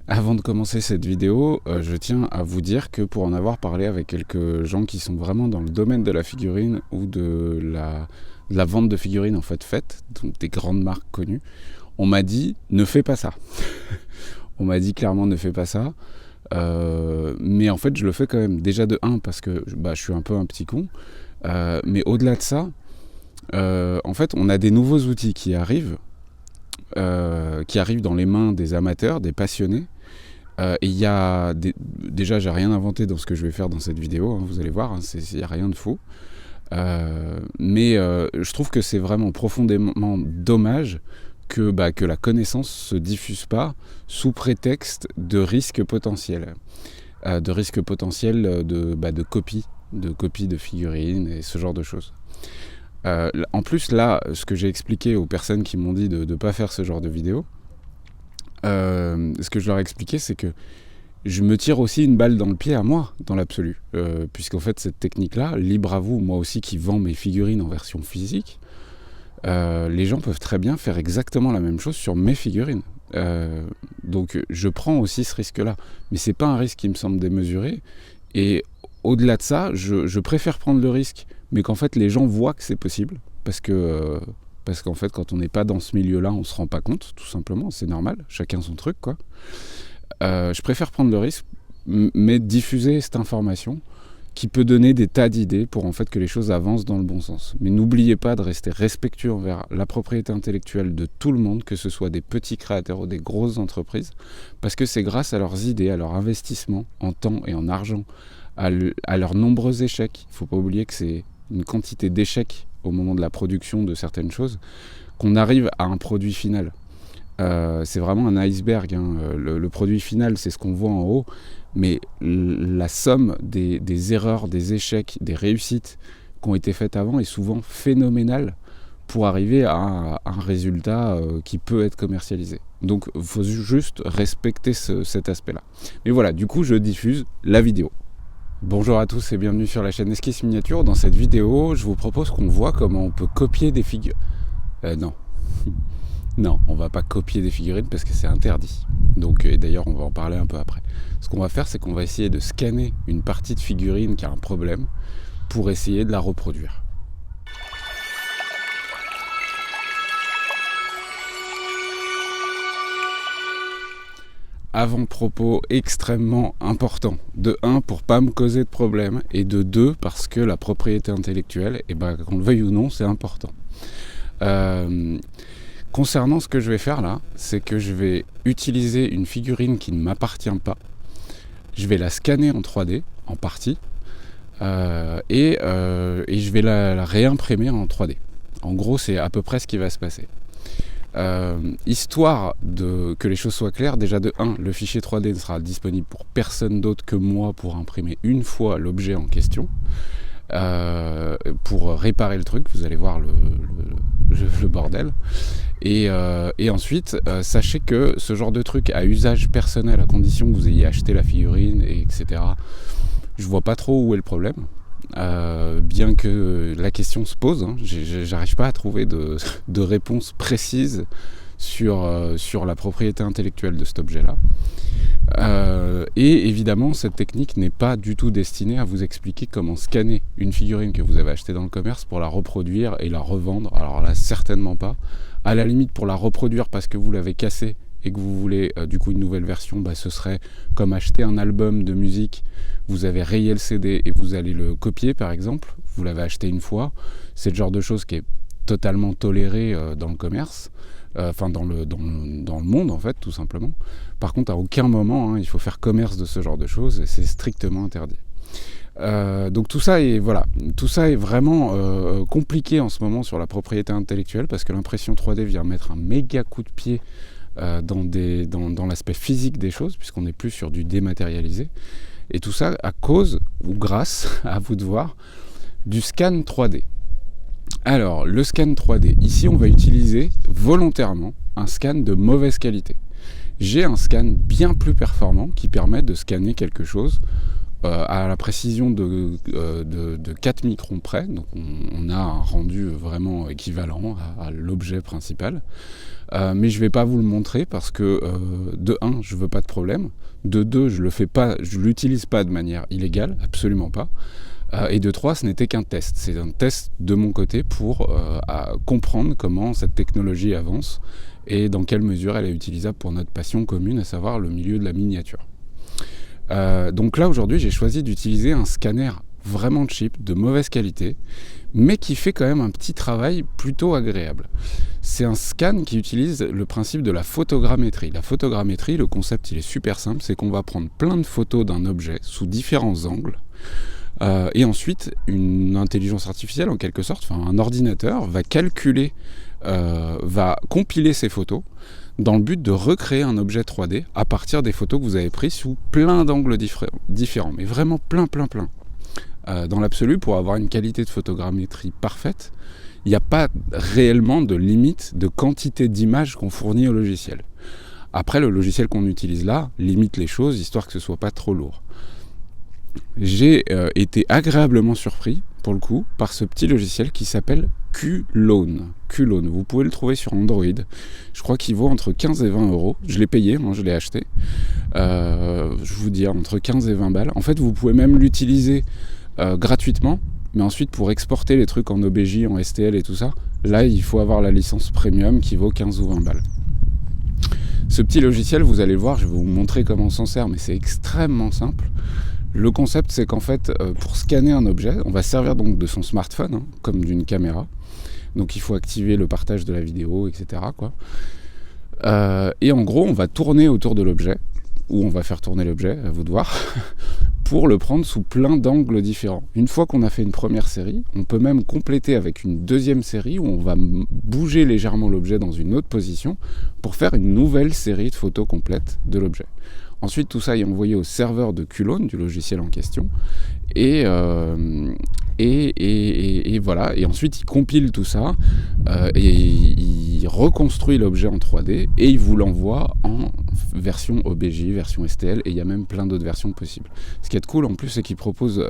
Avant de commencer cette vidéo, je tiens à vous dire que pour en avoir parlé avec quelques gens qui sont vraiment dans le domaine de la figurine ou de la vente de figurines en fait faites, donc des grandes marques connues, on m'a dit ne fais pas ça. On m'a dit clairement ne fais pas ça. Mais en fait je le fais quand même, déjà de 1 parce que je suis un peu un petit con, mais au-delà de ça, en fait on a des nouveaux outils qui arrivent dans les mains des amateurs, des passionnés. Et il y a déjà, j'ai rien inventé dans ce que je vais faire dans cette vidéo, hein, vous allez voir, il n'y a rien de faux. Mais je trouve que c'est vraiment profondément dommage que la connaissance se diffuse pas sous prétexte de risques potentiels. De copie de figurines et ce genre de choses. En plus, là, ce que j'ai expliqué aux personnes qui m'ont dit de ne pas faire ce genre de vidéo, ce que je leur ai expliqué, c'est que je me tire aussi une balle dans le pied à moi, dans l'absolu. Puisqu'en fait, cette technique-là, libre à vous, moi aussi qui vends mes figurines en version physique, les gens peuvent très bien faire exactement la même chose sur mes figurines. Donc je prends aussi ce risque-là. Mais c'est pas un risque qui me semble démesuré. Et au-delà de ça, je préfère prendre le risque, mais qu'en fait les gens voient que c'est possible. Parce qu'en fait, quand on n'est pas dans ce milieu-là, on ne se rend pas compte, tout simplement. C'est normal, chacun son truc, quoi. Je préfère prendre le risque, mais diffuser cette information qui peut donner des tas d'idées pour en fait que les choses avancent dans le bon sens. Mais n'oubliez pas de rester respectueux envers la propriété intellectuelle de tout le monde, que ce soit des petits créateurs ou des grosses entreprises, parce que c'est grâce à leurs idées, à leur investissement en temps et en argent, à leurs nombreux échecs. Il ne faut pas oublier que c'est une quantité d'échecs au moment de la production de certaines choses qu'on arrive à un produit final. C'est vraiment un iceberg, hein. Le produit final, c'est ce qu'on voit en haut, mais la somme des erreurs, des échecs, des réussites qui ont été faites avant est souvent phénoménale pour arriver à un résultat qui peut être commercialisé. Donc il faut juste respecter cet aspect-là. Mais voilà, du coup je diffuse la vidéo. Bonjour à tous et bienvenue sur la chaîne Esquisse Miniature. Dans cette vidéo, je vous propose qu'on voit comment on peut copier des figurines. Non. Non, on va pas copier des figurines parce que c'est interdit. Donc, et d'ailleurs, on va en parler un peu après. Ce qu'on va faire, c'est qu'on va essayer de scanner une partie de figurine qui a un problème pour essayer de la reproduire. Avant-propos extrêmement important. De 1, pour pas me causer de problème, et de 2, parce que la propriété intellectuelle, qu'on le veuille ou non, c'est important. Concernant ce que je vais faire là, c'est que je vais utiliser une figurine qui ne m'appartient pas. Je vais la scanner en 3D, en partie, et je vais la réimprimer en 3D. En gros, c'est à peu près ce qui va se passer. Histoire que les choses soient claires, déjà de 1, le fichier 3D ne sera disponible pour personne d'autre que moi pour imprimer une fois l'objet en question. Pour réparer le truc, vous allez voir le bordel. Et ensuite, sachez que ce genre de truc à usage personnel, à condition que vous ayez acheté la figurine, etc., je vois pas trop où est le problème. Bien que la question se pose, hein, j'arrive pas à trouver de réponse précise sur la propriété intellectuelle de cet objet-là. Et évidemment, cette technique n'est pas du tout destinée à vous expliquer comment scanner une figurine que vous avez achetée dans le commerce pour la reproduire et la revendre. Alors là, certainement pas. À la limite, pour la reproduire parce que vous l'avez cassée et que vous voulez du coup une nouvelle version, ce serait comme acheter un album de musique, vous avez rayé le CD et vous allez le copier par exemple, vous l'avez acheté une fois, c'est le genre de chose qui est totalement toléré dans le commerce, dans le monde en fait, tout simplement. Par contre, à aucun moment, il faut faire commerce de ce genre de choses et c'est strictement interdit. Donc tout ça est vraiment compliqué en ce moment sur la propriété intellectuelle parce que l'impression 3D vient mettre un méga coup de pied dans l'aspect physique des choses, puisqu'on n'est plus sur du dématérialisé, et tout ça à cause ou grâce, à vous de voir, du scan 3D. Alors le scan 3D, ici on va utiliser volontairement un scan de mauvaise qualité. J'ai un scan bien plus performant qui permet de scanner quelque chose à la précision de 4 microns près, donc on a un rendu vraiment équivalent à l'objet principal. Mais je ne vais pas vous le montrer parce que de 1, je ne veux pas de problème, de 2, je ne l'utilise pas de manière illégale, absolument pas, et de 3, ce n'était qu'un test. C'est un test de mon côté pour comprendre comment cette technologie avance et dans quelle mesure elle est utilisable pour notre passion commune, à savoir le milieu de la miniature. Donc là, aujourd'hui, j'ai choisi d'utiliser un scanner vraiment cheap, de mauvaise qualité, mais qui fait quand même un petit travail plutôt agréable. C'est un scan qui utilise le principe de la photogrammétrie. La photogrammétrie, le concept, il est super simple, c'est qu'on va prendre plein de photos d'un objet sous différents angles, et ensuite, une intelligence artificielle, en quelque sorte, enfin un ordinateur, va calculer, va compiler ces photos, dans le but de recréer un objet 3D à partir des photos que vous avez prises sous plein d'angles différents, mais vraiment plein. Dans l'absolu, pour avoir une qualité de photogrammétrie parfaite, il n'y a pas réellement de limite de quantité d'images qu'on fournit au logiciel. Après, le logiciel qu'on utilise là limite les choses, histoire que ce ne soit pas trop lourd. J'ai été agréablement surpris, pour le coup, par ce petit logiciel qui s'appelle Qlone. Qlone, vous pouvez le trouver sur Android. Je crois qu'il vaut entre 15 et 20 euros. Je l'ai payé, moi je l'ai acheté. Je vous dis entre 15 et 20 balles. En fait, vous pouvez même l'utiliser gratuitement, mais ensuite pour exporter les trucs en OBJ, en STL et tout ça, là il faut avoir la licence premium qui vaut 15 ou 20 balles. Ce petit logiciel, vous allez le voir, je vais vous montrer comment on s'en sert, mais c'est extrêmement simple. Le concept, c'est qu'en fait, pour scanner un objet, on va servir donc de son smartphone, hein, comme d'une caméra. Donc il faut activer le partage de la vidéo, etc., quoi. Et en gros, on va tourner autour de l'objet, ou on va faire tourner l'objet, à vous de voir, pour le prendre sous plein d'angles différents. Une fois qu'on a fait une première série, on peut même compléter avec une deuxième série où on va bouger légèrement l'objet dans une autre position pour faire une nouvelle série de photos complètes de l'objet. Ensuite, tout ça est envoyé au serveur de Qlone, du logiciel en question, et voilà. Et ensuite, il compile tout ça, et il reconstruit l'objet en 3D, et il vous l'envoie en version OBJ, version STL, et il y a même plein d'autres versions possibles. Ce qui est cool en plus, c'est qu'il propose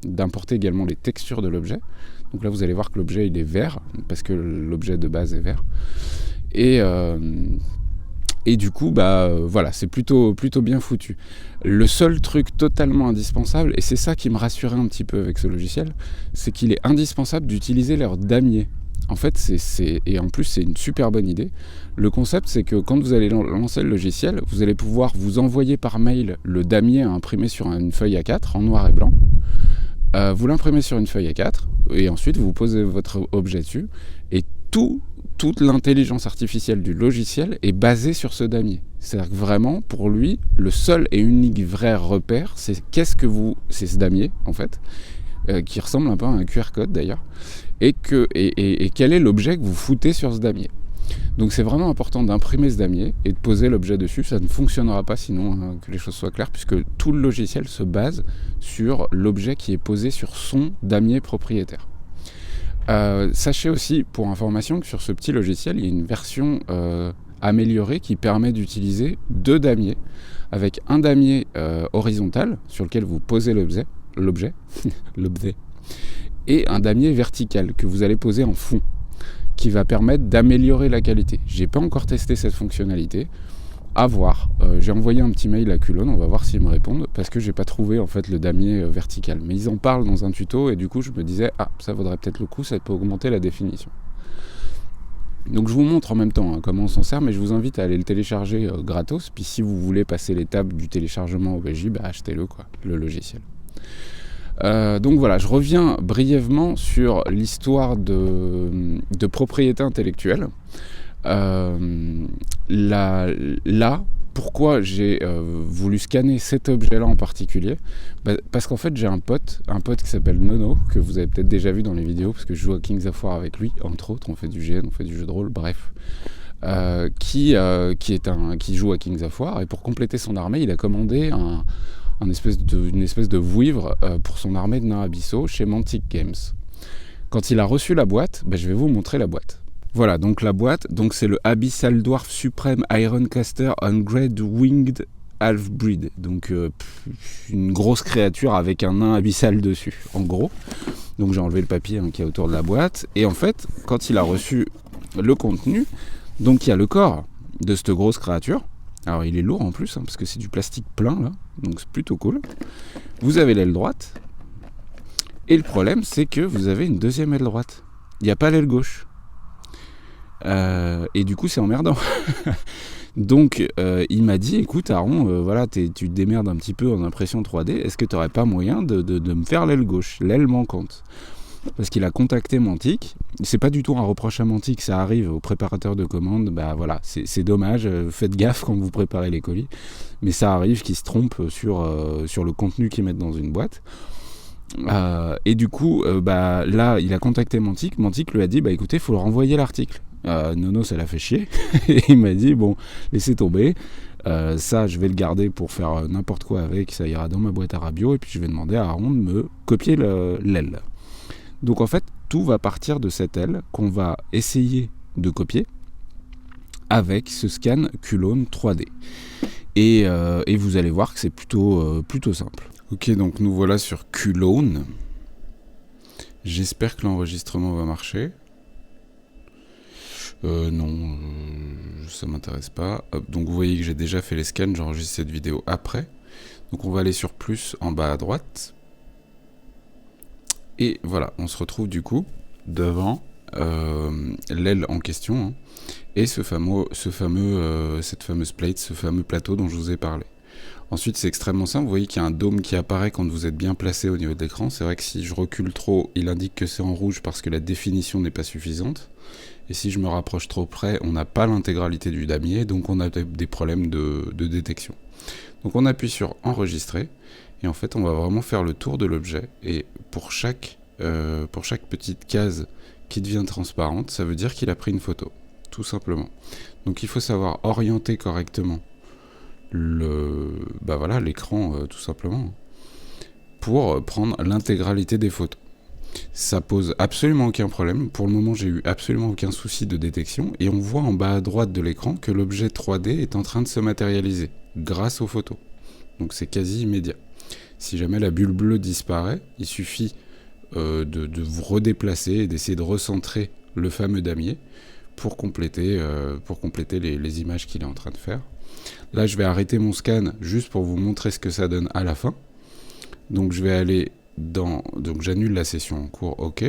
d'importer également les textures de l'objet. Donc là, vous allez voir que l'objet, il est vert, parce que l'objet de base est vert. Et du coup, voilà, c'est plutôt bien foutu. Le seul truc totalement indispensable, et c'est ça qui me rassurait un petit peu avec ce logiciel, c'est qu'il est indispensable d'utiliser leur damier. En fait, et en plus, c'est une super bonne idée. Le concept, c'est que quand vous allez lancer le logiciel, vous allez pouvoir vous envoyer par mail le damier à imprimer sur une feuille A4 en noir et blanc. Vous l'imprimez sur une feuille A4, et ensuite, vous posez votre objet dessus, et toute l'intelligence artificielle du logiciel est basée sur ce damier. C'est-à-dire que vraiment, pour lui, le seul et unique vrai repère, c'est ce damier, en fait, qui ressemble un peu à un QR code d'ailleurs, et quel est l'objet que vous foutez sur ce damier. Donc c'est vraiment important d'imprimer ce damier et de poser l'objet dessus. Ça ne fonctionnera pas sinon, hein, que les choses soient claires, puisque tout le logiciel se base sur l'objet qui est posé sur son damier propriétaire. Sachez aussi, pour information, que sur ce petit logiciel, il y a une version améliorée qui permet d'utiliser 2 damiers, avec un damier horizontal sur lequel vous posez l'objet, et un damier vertical que vous allez poser en fond, qui va permettre d'améliorer la qualité. J'ai pas encore testé cette fonctionnalité. À voir. J'ai envoyé un petit mail à Qlone, on va voir s'ils me répondent, parce que j'ai pas trouvé en fait le damier vertical. Mais ils en parlent dans un tuto et du coup je me disais ça vaudrait peut-être le coup, ça peut augmenter la définition. Donc je vous montre en même temps comment on s'en sert, mais je vous invite à aller le télécharger gratos. Puis si vous voulez passer l'étape du téléchargement OBJ, achetez-le le logiciel. Donc voilà, je reviens brièvement sur l'histoire de propriété intellectuelle. Pourquoi j'ai voulu scanner cet objet-là en particulier, parce qu'en fait j'ai un pote qui s'appelle Nono, que vous avez peut-être déjà vu dans les vidéos, parce que je joue à Kings of War avec lui, entre autres, on fait du GN, on fait du jeu de rôle, bref, qui joue à Kings of War, et pour compléter son armée, il a commandé une espèce de vouivre pour son armée de nains abyssaux chez Mantic Games. Quand il a reçu la boîte, je vais vous montrer la boîte. Voilà, donc la boîte, c'est le Abyssal Dwarf Supreme Ironcaster on Great Winged half-breed, donc une grosse créature avec un nain abyssal dessus, en gros. Donc j'ai enlevé le papier qui est autour de la boîte, et en fait, quand il a reçu le contenu, donc il y a le corps de cette grosse créature. Alors il est lourd en plus, parce que c'est du plastique plein là, donc c'est plutôt cool. Vous avez l'aile droite, et le problème c'est que vous avez une deuxième aile droite. Il n'y a pas l'aile gauche. Et du coup c'est emmerdant. Donc il m'a dit, écoute Aaron, voilà, tu te démerdes un petit peu en impression 3D, est-ce que tu n'aurais pas moyen de me faire l'aile gauche, l'aile manquante? Parce qu'il a contacté Mantic. C'est pas du tout un reproche à Mantic, ça arrive aux préparateurs de commandes, bah voilà, c'est dommage, faites gaffe quand vous préparez les colis, mais ça arrive qu'ils se trompent sur le contenu qu'ils mettent dans une boîte. Et du coup, bah, là, il a contacté Mantic. Mantic lui a dit, bah écoutez, il faut leur envoyer l'article. Nono, ça l'a fait chier. Et il m'a dit, bon, laissez tomber. Ça, je vais le garder pour faire n'importe quoi avec. Ça ira dans ma boîte à Rabio. Et puis, je vais demander à Aaron de me copier l'aile. Donc, en fait, tout va partir de cette aile qu'on va essayer de copier avec ce scan Culone 3D. Et vous allez voir que c'est plutôt simple. Ok, donc nous voilà sur Culone. J'espère que l'enregistrement va marcher. Non, ça m'intéresse pas. Hop, donc vous voyez que j'ai déjà fait les scans, j'enregistre cette vidéo après. Donc on va aller sur plus en bas à droite. Et voilà, on se retrouve du coup devant l'aile en question, et cette fameuse plate, ce fameux plateau dont je vous ai parlé. Ensuite, c'est extrêmement simple. Vous voyez qu'il y a un dôme qui apparaît quand vous êtes bien placé au niveau de l'écran. C'est vrai que si je recule trop, il indique que c'est en rouge parce que la définition n'est pas suffisante. Et si je me rapproche trop près, on n'a pas l'intégralité du damier, donc on a des problèmes de détection. Donc on appuie sur enregistrer, et en fait on va vraiment faire le tour de l'objet. Et pour chaque petite case qui devient transparente, ça veut dire qu'il a pris une photo, tout simplement. Donc il faut savoir orienter correctement l'écran tout simplement pour prendre l'intégralité des photos. Ça pose absolument aucun problème. Pour le moment, j'ai eu absolument aucun souci de détection, et on voit en bas à droite de l'écran que l'objet 3D est en train de se matérialiser grâce aux photos. Donc c'est quasi immédiat. Si jamais la bulle bleue disparaît, il suffit de vous redéplacer et d'essayer de recentrer le fameux damier pour compléter les images qu'il est en train de faire. Là, je vais arrêter mon scan juste pour vous montrer ce que ça donne à la fin. Donc, je vais aller donc j'annule la session en cours, OK.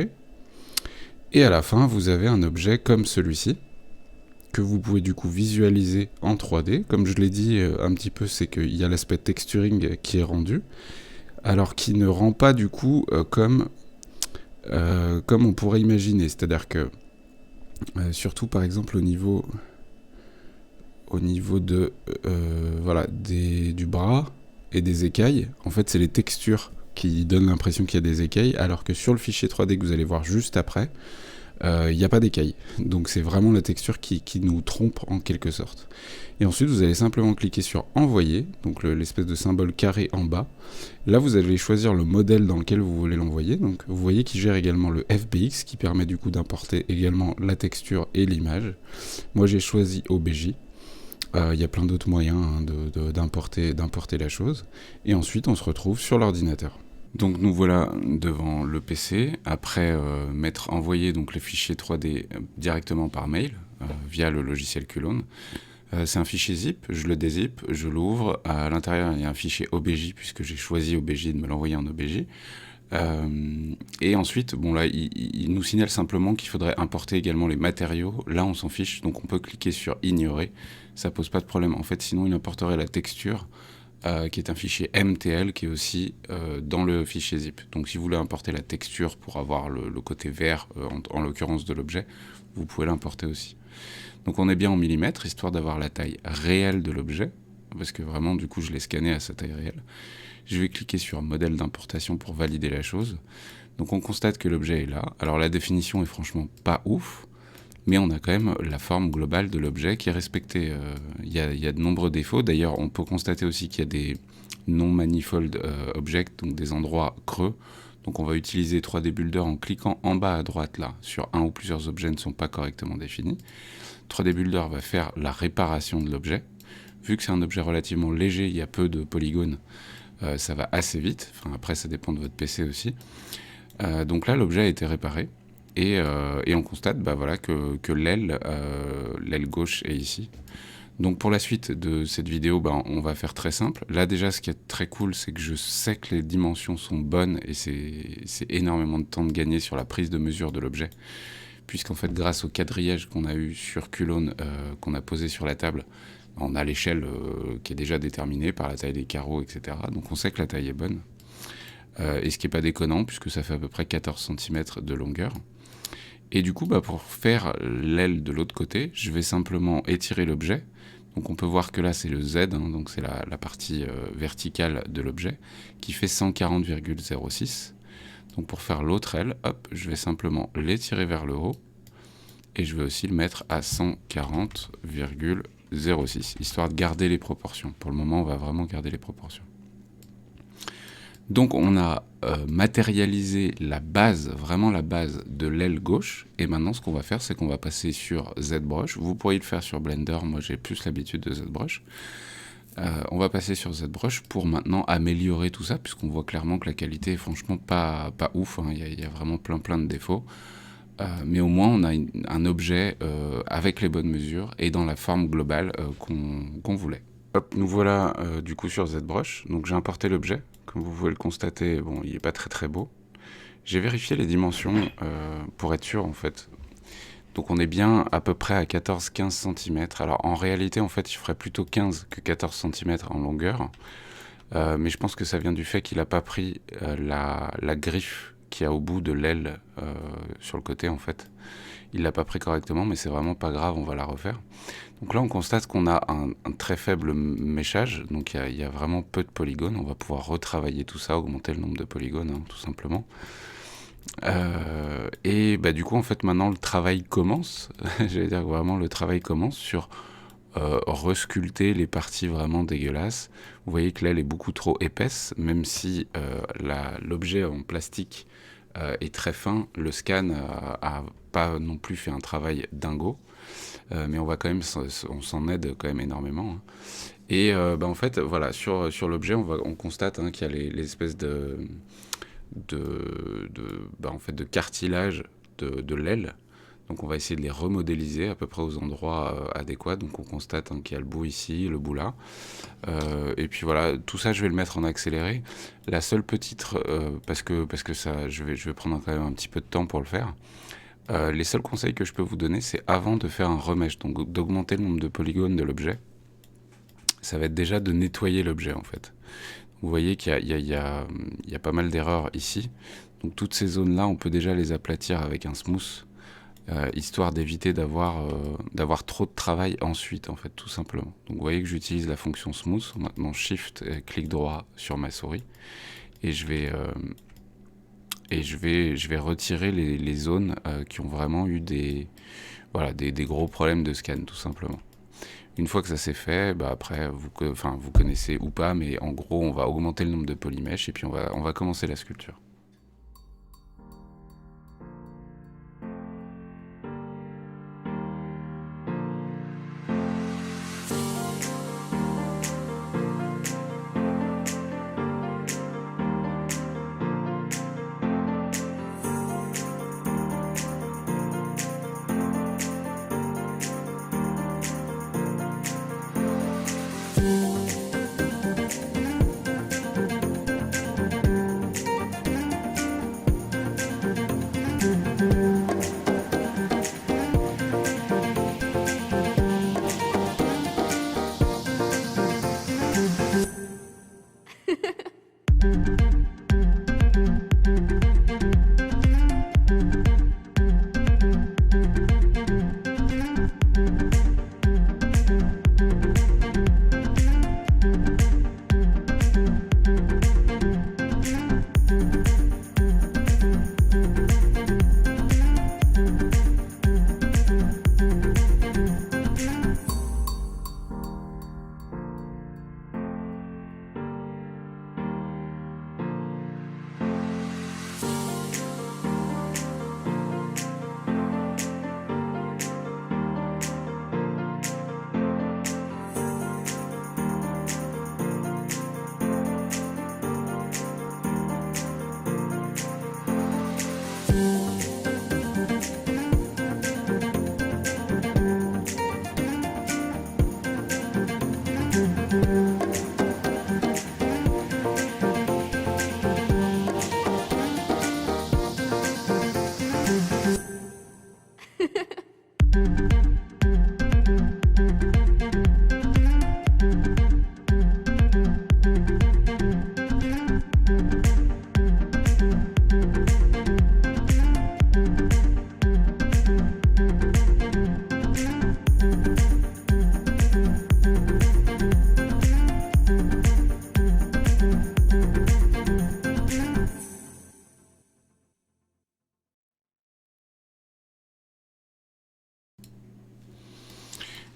Et à la fin, vous avez un objet comme celui-ci, que vous pouvez du coup visualiser en 3D. Comme je l'ai dit un petit peu, c'est qu'il y a l'aspect texturing qui est rendu, alors qui ne rend pas du coup comme on pourrait imaginer. C'est-à-dire que, surtout par exemple au niveau du bras et des écailles, en fait c'est les textures qui donnent l'impression qu'il y a des écailles, alors que sur le fichier 3D que vous allez voir juste après, il n'y a pas d'écailles. Donc c'est vraiment la texture qui nous trompe en quelque sorte. Et ensuite vous allez simplement cliquer sur envoyer, donc l'espèce de symbole carré en bas. Là vous allez choisir le modèle dans lequel vous voulez l'envoyer. Donc vous voyez qu'il gère également le FBX, qui permet du coup d'importer également la texture et l'image. Moi j'ai choisi OBJ. Il y a plein d'autres moyens d'importer la chose. Et ensuite on se retrouve sur l'ordinateur. Donc nous voilà devant le PC, après m'être envoyé donc les fichiers 3D directement par mail, via le logiciel Culone. C'est un fichier zip, je le dézip, je l'ouvre, à l'intérieur il y a un fichier OBJ, puisque j'ai choisi OBJ de me l'envoyer en OBJ. Et ensuite, bon là, il nous signale simplement qu'il faudrait importer également les matériaux. Là, on s'en fiche, donc on peut cliquer sur ignorer, ça pose pas de problème. En fait, sinon il importerait la texture, qui est un fichier MTL qui est aussi dans le fichier zip. Donc si vous voulez importer la texture pour avoir le côté vert, en l'occurrence de l'objet, vous pouvez l'importer aussi. Donc on est bien en millimètres, histoire d'avoir la taille réelle de l'objet, parce que vraiment du coup je l'ai scanné à sa taille réelle. Je vais cliquer sur modèle d'importation pour valider la chose. Donc on constate que l'objet est là. Alors la définition est franchement pas ouf, mais on a quand même la forme globale de l'objet qui est respectée. Il y a de nombreux défauts. D'ailleurs, on peut constater aussi qu'il y a des non-manifold objects, donc des endroits creux. Donc on va utiliser 3D Builder en cliquant en bas à droite, là, sur un ou plusieurs objets ne sont pas correctement définis. 3D Builder va faire la réparation de l'objet. vu que c'est un objet relativement léger, il y a peu de polygones, ça va assez vite. Enfin, après, ça dépend de votre PC aussi. Donc là, l'objet a été réparé. Et on constate voilà, que l'aile gauche est ici. Donc pour la suite de cette vidéo, on va faire très simple. Là déjà, ce qui est très cool, c'est que je sais que les dimensions sont bonnes et c'est énormément de temps de gagner sur la prise de mesure de l'objet. Puisqu'en fait, grâce au quadrillage qu'on a eu sur Culone, qu'on a posé sur la table, on a l'échelle qui est déjà déterminée par la taille des carreaux, etc. Donc on sait que la taille est bonne. Et ce qui n'est pas déconnant, puisque ça fait à peu près 14 cm de longueur. Et du coup, pour faire l'aile de l'autre côté, je vais simplement étirer l'objet. Donc on peut voir que là, c'est le Z, donc c'est la partie verticale de l'objet, qui fait 140,06. Donc pour faire l'autre aile, hop, je vais simplement l'étirer vers le haut. Et je vais aussi le mettre à 140,06, histoire de garder les proportions. Pour le moment, on va vraiment garder les proportions. Donc on a matérialisé la base, vraiment la base de l'aile gauche. Et maintenant, ce qu'on va faire, c'est qu'on va passer sur ZBrush. Vous pourriez le faire sur Blender, moi j'ai plus l'habitude de ZBrush. On va passer sur ZBrush pour maintenant améliorer tout ça, puisqu'on voit clairement que la qualité est franchement pas ouf. Il y a vraiment plein de défauts. Mais au moins, on a un objet avec les bonnes mesures et dans la forme globale qu'on voulait. Hop, nous voilà du coup sur ZBrush. Donc j'ai importé l'objet. Comme vous pouvez le constater, bon, il n'est pas très beau. J'ai vérifié les dimensions pour être sûr en fait. Donc on est bien à peu près à 14-15 cm. Alors en réalité, en fait, il ferait plutôt 15 que 14 cm en longueur. Mais je pense que ça vient du fait qu'il n'a pas pris la griffe qu'il y a au bout de l'aile sur le côté en fait. Il l'a pas pris correctement, mais c'est vraiment pas grave, on va la refaire. Donc là, on constate qu'on a un très faible méchage, donc il y a vraiment peu de polygones. On va pouvoir retravailler tout ça, augmenter le nombre de polygones, tout simplement. Et du coup, en fait, maintenant, le travail commence. J'allais dire que vraiment, le travail commence sur resculpter les parties vraiment dégueulasses. Vous voyez que l'aile est beaucoup trop épaisse, même si l'objet en plastique est très fin. Le scan a pas non plus fait un travail dingo, mais on va quand même, on s'en aide quand même énormément. Et en fait, voilà, sur l'objet, on constate qu'il y a les espèces de cartilage de l'aile. Donc on va essayer de les remodéliser à peu près aux endroits adéquats. Donc on constate qu'il y a le bout ici, le bout là. Et puis voilà, tout ça je vais le mettre en accéléré. La seule petite, parce que ça, je vais prendre quand même un petit peu de temps pour le faire. Les seuls conseils que je peux vous donner, c'est avant de faire un remesh, donc d'augmenter le nombre de polygones de l'objet. Ça va être déjà de nettoyer l'objet en fait. Vous voyez qu'il y a pas mal d'erreurs ici. Donc toutes ces zones-là, on peut déjà les aplatir avec un smooth, histoire d'éviter d'avoir trop de travail ensuite, en fait, tout simplement. Donc vous voyez que j'utilise la fonction smooth. Maintenant, Shift, clic droit sur ma souris. Et je vais retirer les zones qui ont vraiment eu des gros problèmes de scan, tout simplement. Une fois que ça s'est fait, après, vous connaissez ou pas, mais en gros, on va augmenter le nombre de polymèches et puis on va commencer la sculpture.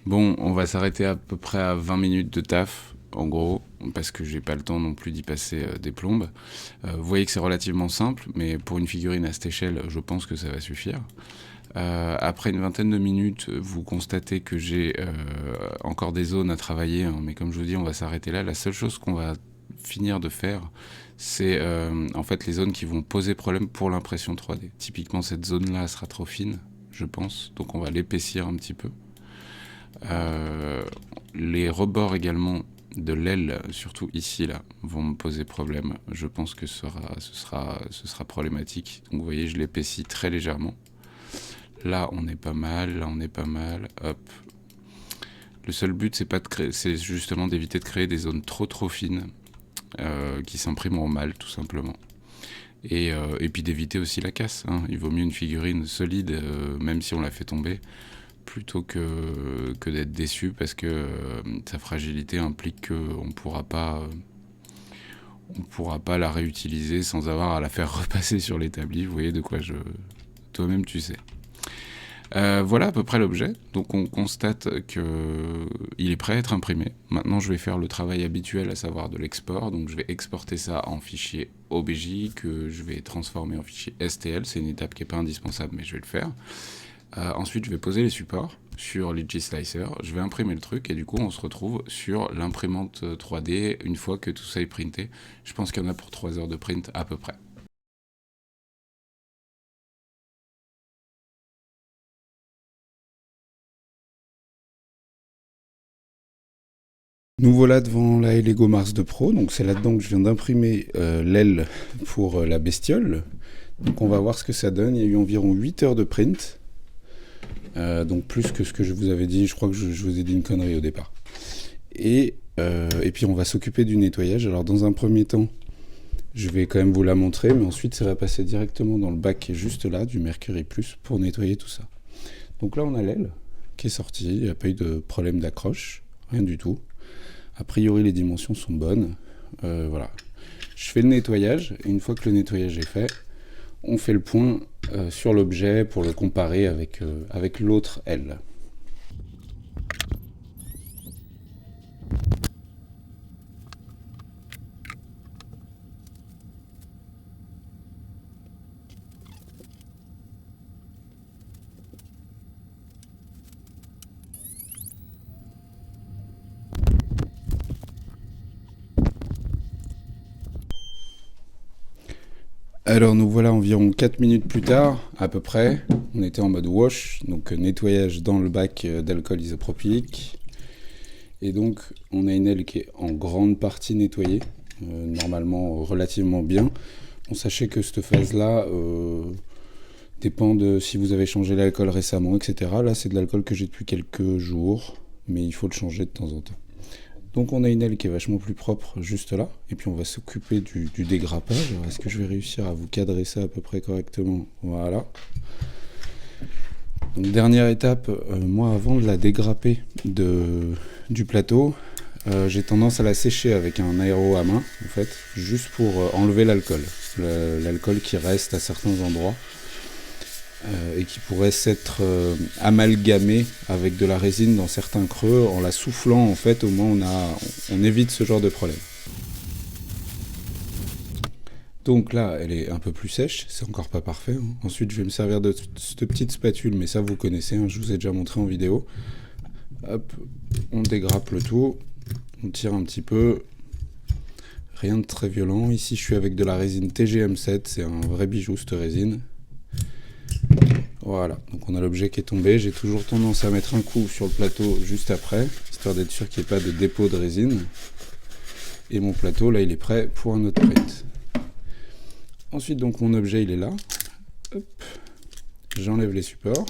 Bon, on va s'arrêter à peu près à 20 minutes de taf, en gros, parce que j'ai pas le temps non plus d'y passer des plombes. Vous voyez que c'est relativement simple, mais pour une figurine à cette échelle, je pense que ça va suffire. Après une vingtaine de minutes, vous constatez que j'ai encore des zones à travailler, hein, mais comme je vous dis, on va s'arrêter là. La seule chose qu'on va finir de faire, c'est en fait les zones qui vont poser problème pour l'impression 3D. Typiquement, cette zone-là sera trop fine, je pense, donc on va l'épaissir un petit peu. Les rebords également de l'aile, surtout ici là, vont me poser problème. Je pense que ce sera problématique. Donc vous voyez, je l'épaissis très légèrement. Là, on est pas mal. Là, on est pas mal. Hop. Le seul but, c'est justement d'éviter de créer des zones trop fines qui s'imprimeront mal, tout simplement. Et puis d'éviter aussi la casse. Hein. Il vaut mieux une figurine solide, même si on la fait tomber, plutôt que d'être déçu parce que sa fragilité implique qu'on ne pourra pas la réutiliser sans avoir à la faire repasser sur l'établi. Vous voyez de quoi toi-même tu sais. Voilà à peu près l'objet. Donc on constate qu'il est prêt à être imprimé. Maintenant je vais faire le travail habituel, à savoir de l'export. Donc je vais exporter ça en fichier OBJ que je vais transformer en fichier STL. C'est une étape qui n'est pas indispensable mais je vais le faire. Ensuite je vais poser les supports sur Legislicer. Je vais imprimer le truc et du coup on se retrouve sur l'imprimante 3D une fois que tout ça est printé. Je pense qu'il y en a pour 3 heures de print à peu près. Nous voilà devant la Lego Mars 2 Pro, donc c'est là-dedans que je viens d'imprimer l'aile pour la bestiole. Donc on va voir ce que ça donne. Il y a eu environ 8 heures de print, donc plus que ce que je vous avais dit, je crois que je vous ai dit une connerie au départ. Et puis on va s'occuper du nettoyage. Alors dans un premier temps, je vais quand même vous la montrer, mais ensuite ça va passer directement dans le bac qui est juste là, du Mercury Plus, pour nettoyer tout ça. Donc là on a l'aile qui est sortie, il n'y a pas eu de problème d'accroche, rien du tout. A priori, les dimensions sont bonnes. Voilà. Je fais le nettoyage, et une fois que le nettoyage est fait, on fait le point sur l'objet pour le comparer avec l'autre aile. Alors nous voilà environ 4 minutes plus tard, à peu près. On était en mode wash, donc nettoyage dans le bac d'alcool isopropylique. Et donc on a une aile qui est en grande partie nettoyée, normalement relativement bien. Bon, sachez que cette phase-là dépend de si vous avez changé l'alcool récemment, etc. Là c'est de l'alcool que j'ai depuis quelques jours, mais il faut le changer de temps en temps. Donc on a une aile qui est vachement plus propre juste là, et puis on va s'occuper du dégrappage. Est-ce que je vais réussir à vous cadrer ça à peu près correctement? Voilà. Donc dernière étape, moi avant de la dégrapper du plateau, j'ai tendance à la sécher avec un aéro à main, en fait, juste pour enlever l'alcool. L'alcool qui reste à certains endroits. Et qui pourrait s'être amalgamé avec de la résine dans certains creux. En la soufflant, en fait, au moins on évite ce genre de problème. Donc là, elle est un peu plus sèche, c'est encore pas parfait. Hein. Ensuite, je vais me servir de cette petite spatule, mais ça vous connaissez, hein, je vous ai déjà montré en vidéo. Hop, on dégrappe le tout, on tire un petit peu. Rien de très violent. Ici, je suis avec de la résine TGM7, c'est un vrai bijou cette résine. Voilà, donc on a l'objet qui est tombé. J'ai toujours tendance à mettre un coup sur le plateau juste après, histoire d'être sûr qu'il n'y ait pas de dépôt de résine. Et mon plateau, là, il est prêt pour un autre print. Ensuite, donc mon objet, il est là. Hop. J'enlève les supports.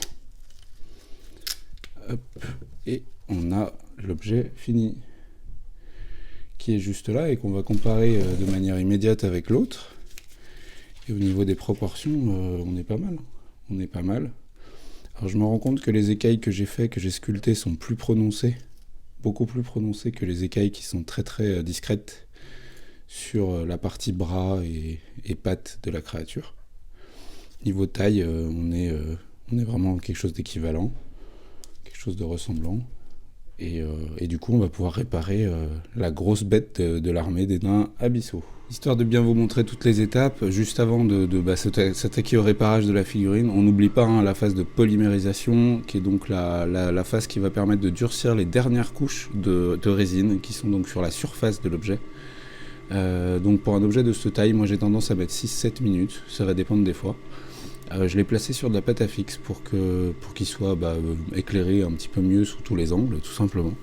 Hop. Et on a l'objet fini, qui est juste là et qu'on va comparer de manière immédiate avec l'autre. Et au niveau des proportions, on est pas mal. On est pas mal. Alors je me rends compte que les écailles que j'ai sculptées sont plus prononcées, beaucoup plus prononcées que les écailles qui sont très discrètes sur la partie bras et pattes de la créature. Niveau taille, on est vraiment quelque chose d'équivalent, quelque chose de ressemblant. Et du coup, on va pouvoir réparer la grosse bête de l'armée des nains abyssaux. Histoire de bien vous montrer toutes les étapes, juste avant de s'attaquer au réparage de la figurine, on n'oublie pas la phase de polymérisation, qui est donc la phase qui va permettre de durcir les dernières couches de résine, qui sont donc sur la surface de l'objet. Donc pour un objet de cette taille, moi j'ai tendance à mettre 6-7 minutes, ça va dépendre des fois. Je l'ai placé sur de la pâte à fixe pour qu'il soit éclairé un petit peu mieux sous tous les angles, tout simplement.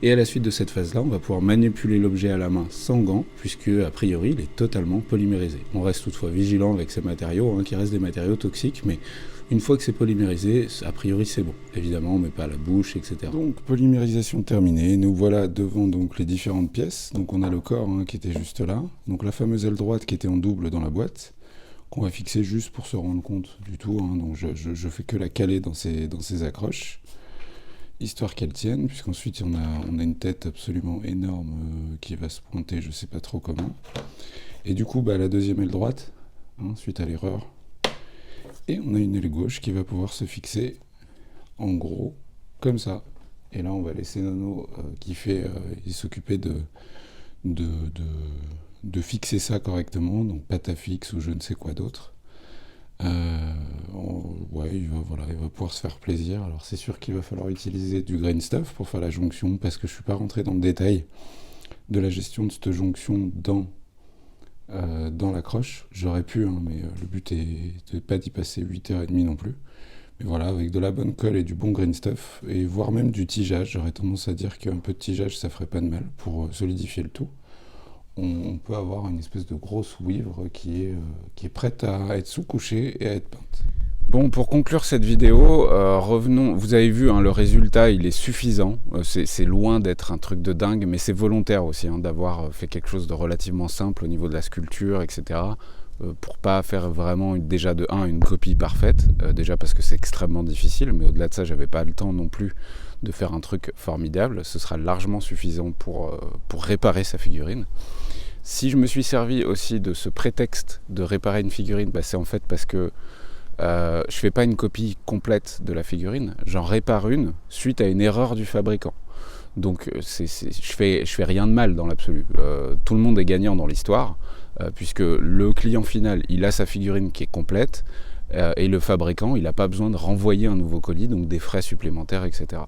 Et à la suite de cette phase-là, on va pouvoir manipuler l'objet à la main sans gants, puisque a priori il est totalement polymérisé. On reste toutefois vigilant avec ces matériaux, qui restent des matériaux toxiques, mais une fois que c'est polymérisé, a priori c'est bon. Évidemment, on ne met pas à la bouche, etc. Donc polymérisation terminée, nous voilà devant donc les différentes pièces. Donc on a le corps qui était juste là, donc la fameuse aile droite qui était en double dans la boîte, qu'on va fixer juste pour se rendre compte du tout, donc je fais que la caler dans ces accroches, histoire qu'elle tienne, puisqu'ensuite on a une tête absolument énorme qui va se pointer, je sais pas trop comment. Et du coup, la deuxième aile droite, suite à l'erreur, et on a une aile gauche qui va pouvoir se fixer, en gros, comme ça. Et là, on va laisser Nono s'occuper de fixer ça correctement, donc pâte à fixe ou je ne sais quoi d'autre. Il va pouvoir se faire plaisir. Alors c'est sûr qu'il va falloir utiliser du green stuff pour faire la jonction, parce que je suis pas rentré dans le détail de la gestion de cette jonction dans l'accroche. J'aurais pu, mais le but est de pas d'y passer 8h30 non plus. Mais voilà, avec de la bonne colle et du bon green stuff, et voire même du tigeage, j'aurais tendance à dire qu'un peu de tigeage ça ferait pas de mal pour solidifier le tout. On peut avoir une espèce de grosse wivre qui est prête à être sous-couchée et à être peinte. Bon, pour conclure cette vidéo, revenons, vous avez vu, le résultat il est suffisant, c'est loin d'être un truc de dingue, mais c'est volontaire aussi d'avoir fait quelque chose de relativement simple au niveau de la sculpture, etc. Pour pas faire vraiment déjà de une copie parfaite, déjà parce que c'est extrêmement difficile, mais au-delà de ça j'avais pas le temps non plus de faire un truc formidable. Ce sera largement suffisant pour réparer sa figurine. Si je me suis servi aussi de ce prétexte de réparer une figurine, c'est en fait parce que je fais pas une copie complète de la figurine, j'en répare une suite à une erreur du fabricant. Donc je fais rien de mal dans l'absolu. Tout le monde est gagnant dans l'histoire, puisque le client final, il a sa figurine qui est complète, et le fabricant, il n'a pas besoin de renvoyer un nouveau colis, donc des frais supplémentaires, etc.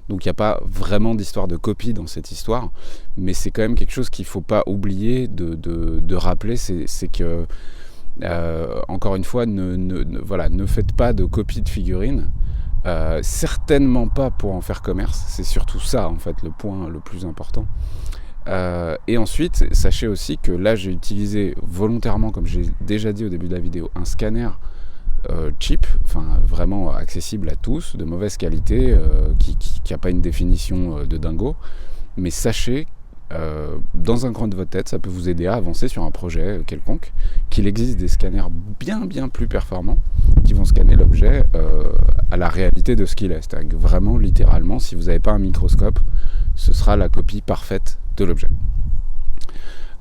Donc il n'y a pas vraiment d'histoire de copie dans cette histoire, mais c'est quand même quelque chose qu'il ne faut pas oublier de rappeler, c'est que, encore une fois, ne faites pas de copie de figurines, certainement pas pour en faire commerce, c'est surtout ça en fait le point le plus important. Et ensuite, sachez aussi que là j'ai utilisé volontairement, comme j'ai déjà dit au début de la vidéo, un scanner cheap, vraiment accessible à tous, de mauvaise qualité, qui n'a pas une définition de dingo, mais sachez, dans un coin de votre tête, ça peut vous aider à avancer sur un projet quelconque, qu'il existe des scanners bien plus performants qui vont scanner l'objet à la réalité de ce qu'il est. C'est-à-dire que vraiment, littéralement, si vous n'avez pas un microscope, ce sera la copie parfaite de l'objet.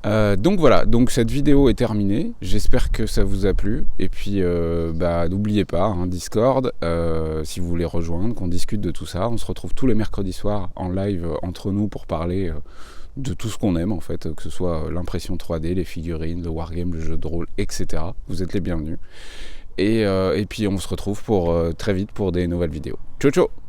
Donc voilà, donc cette vidéo est terminée, j'espère que ça vous a plu, et puis n'oubliez pas, Discord, si vous voulez rejoindre, qu'on discute de tout ça. On se retrouve tous les mercredis soirs en live entre nous pour parler de tout ce qu'on aime en fait, que ce soit l'impression 3D, les figurines, le wargame, le jeu de rôle, etc. Vous êtes les bienvenus, et puis on se retrouve très vite pour des nouvelles vidéos. Ciao ciao.